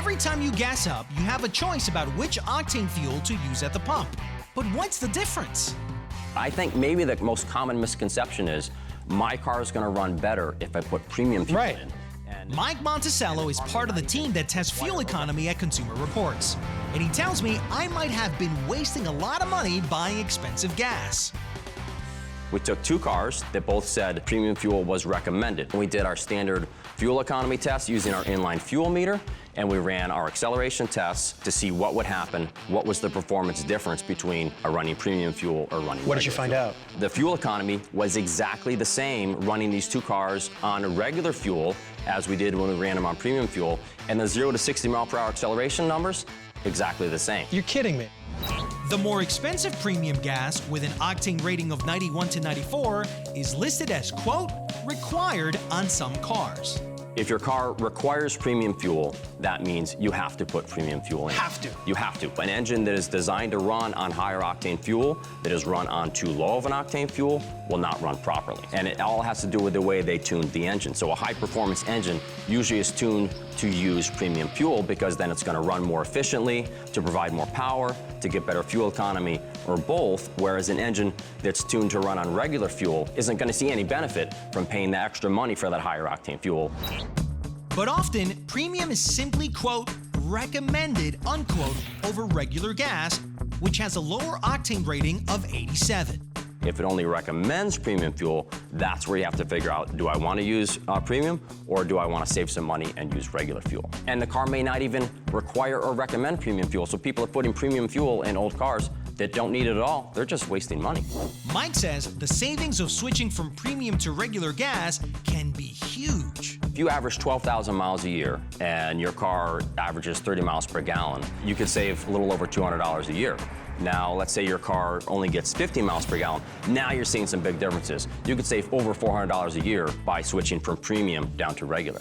Every time you gas up, you have a choice about which octane fuel to use at the pump. But what's the difference? I think maybe the most common misconception is my car is going to run better if I put premium fuel in. And Mike Monticello is part of the team that tests fuel economy at Consumer Reports. And he tells me I might have been wasting a lot of money buying expensive gas. we took two cars that both said premium fuel was recommended. We did our standard fuel economy test using our inline fuel meter, and we ran our acceleration tests to see what would happen, what was the performance difference between a running premium fuel or running What did you find out? The fuel economy was exactly the same running these two cars on regular fuel as we did when we ran them on premium fuel, and the 0 to 60 mile per hour acceleration numbers, exactly the same. You're kidding me. The more expensive premium gas with an octane rating of 91 to 94 is listed as, quote, required on some cars. If your car requires premium fuel, that means you have to put premium fuel in. Have to. You have to. An engine that is designed to run on higher octane fuel, that is run on too low of an octane fuel, will not run properly. And it all has to do with the way they tuned the engine. So a high performance engine usually is tuned to use premium fuel because then it's going to run more efficiently, to provide more power, to get better fuel economy, or both, whereas an engine that's tuned to run on regular fuel isn't going to see any benefit from paying the extra money for that higher octane fuel. But often, premium is simply, quote, recommended, unquote, over regular gas, which has a lower octane rating of 87. If it only recommends premium fuel, that's where you have to figure out, do I want to use premium or do I want to save some money and use regular fuel? And the car may not even require or recommend premium fuel. So people are putting premium fuel in old cars that don't need it at all. They're just wasting money. Mike says the savings of switching from premium to regular gas can be huge. If you average 12,000 miles a year and your car averages 30 miles per gallon, you could save a little over $200 a year. Now, let's say your car only gets 50 miles per gallon. Now you're seeing some big differences. You could save over $400 a year by switching from premium down to regular.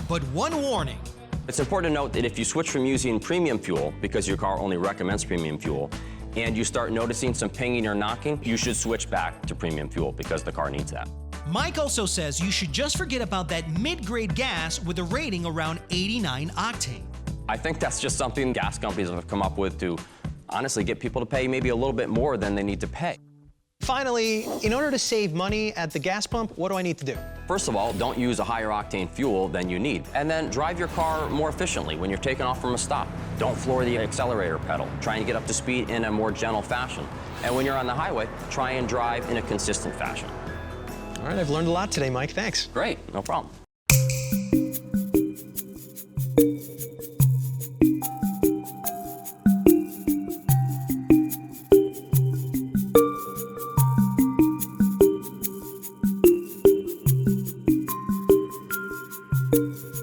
But one warning. It's important to note that if you switch from using premium fuel, because your car only recommends premium fuel, and you start noticing some pinging or knocking, you should switch back to premium fuel because the car needs that. Mike also says you should just forget about that mid-grade gas with a rating around 89 octane. I think that's just something gas companies have come up with to honestly get people to pay maybe a little bit more than they need to pay. Finally, in order to save money at the gas pump, what do I need to do? First of all, don't use a higher octane fuel than you need. And then drive your car more efficiently when you're taking off from a stop. Don't floor the accelerator pedal. Try and get up to speed in a more gentle fashion. And when you're on the highway, try and drive in a consistent fashion. All right, I've learned a lot today, Mike. Thanks. Great, no problem. you